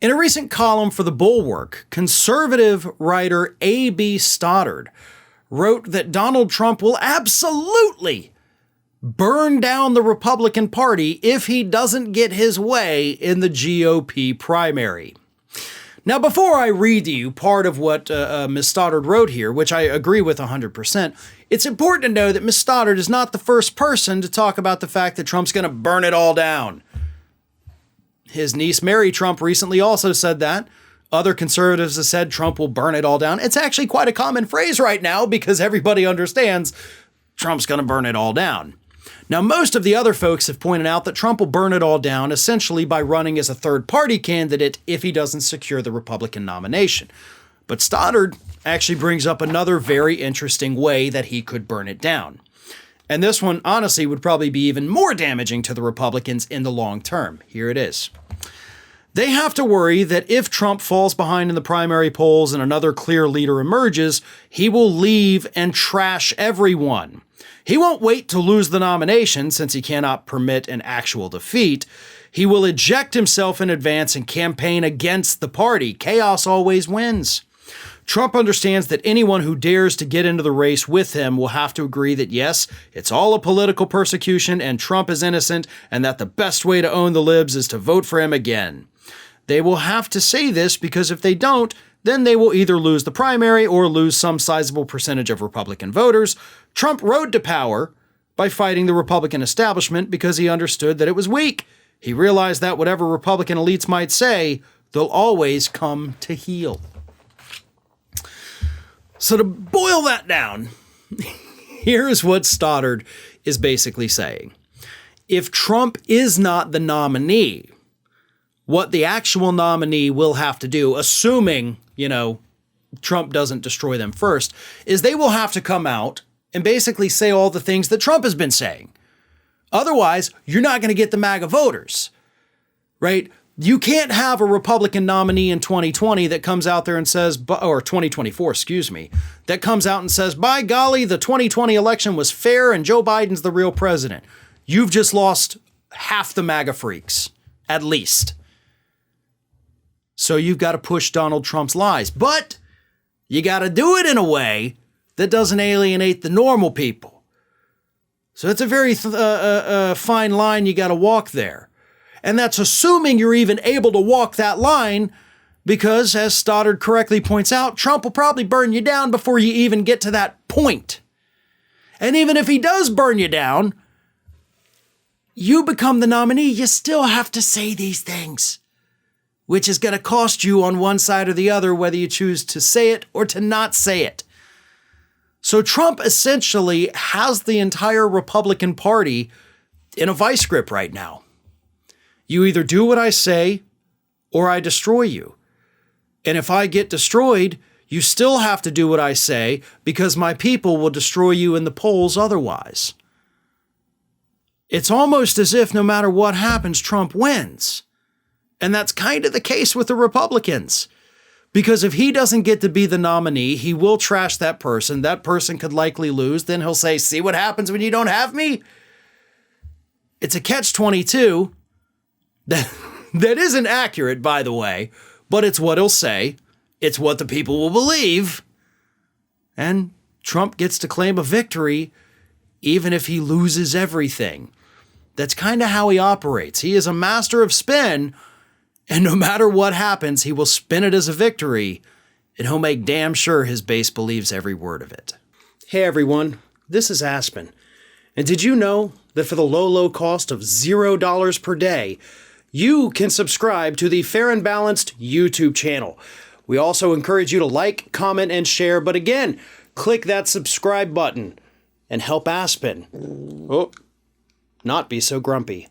In a recent column for the Bulwark, conservative writer A.B. Stoddard wrote that Donald Trump will absolutely burn down the Republican Party if he doesn't get his way in the GOP primary. Now, before I read to you part of what Miss Stoddard wrote here, which I agree with 100%, it's important to know that Miss Stoddard is not the first person to talk about the fact that Trump's going to burn it all down. His niece Mary Trump recently also said that. Other conservatives have said Trump will burn it all down. It's actually quite a common phrase right now because everybody understands Trump's going to burn it all down. Now, most of the other folks have pointed out that Trump will burn it all down essentially by running as a third-party candidate if he doesn't secure the Republican nomination. But Stoddard actually brings up another very interesting way that he could burn it down. And this one, honestly, would probably be even more damaging to the Republicans in the long term. Here it is. They have to worry that if Trump falls behind in the primary polls and another clear leader emerges, he will leave and trash everyone. He won't wait to lose the nomination since he cannot permit an actual defeat. He will eject himself in advance and campaign against the party. Chaos always wins. Trump understands that anyone who dares to get into the race with him will have to agree that yes, it's all a political persecution and Trump is innocent and that the best way to own the libs is to vote for him again. They will have to say this because if they don't, then they will either lose the primary or lose some sizable percentage of Republican voters. Trump rode to power by fighting the Republican establishment because he understood that it was weak. He realized that whatever Republican elites might say, they'll always come to heel. So to boil that down, here's what Stoddard is basically saying. If Trump is not the nominee, what the actual nominee will have to do, assuming, Trump doesn't destroy them first, is they will have to come out and basically say all the things that Trump has been saying. Otherwise, you're not going to get the MAGA voters, right? You can't have a Republican nominee in 2020 that comes out there and says, or 2024, that comes out and says, by golly, the 2020 election was fair and Joe Biden's the real president. You've just lost half the MAGA freaks, at least. So you've got to push Donald Trump's lies, but you got to do it in a way that doesn't alienate the normal people. So it's a very fine line you got to walk there. And that's assuming you're even able to walk that line because, as Stoddard correctly points out, Trump will probably burn you down before you even get to that point. And even if he does burn you down, you become the nominee, you still have to say these things, which is going to cost you on one side or the other, whether you choose to say it or to not say it. So Trump essentially has the entire Republican Party in a vice grip right now. You either do what I say or I destroy you. And if I get destroyed, you still have to do what I say because my people will destroy you in the polls otherwise. It's almost as if no matter what happens, Trump wins. And that's kind of the case with the Republicans. Because if he doesn't get to be the nominee, he will trash that person. That person could likely lose. Then he'll say, see what happens when you don't have me? It's a catch-22. That isn't accurate, by the way, but it's what he'll say. It's what the people will believe. And Trump gets to claim a victory even if he loses everything. That's kind of how he operates. He is a master of spin, and no matter what happens, he will spin it as a victory, and he'll make damn sure his base believes every word of it. Hey everyone, this is Aspen. And did you know that for the low cost of $0 per day, you can subscribe to the Fair and Balanced YouTube channel. We also encourage you to like, comment, and share. But again, click that subscribe button and help Aspen not be so grumpy.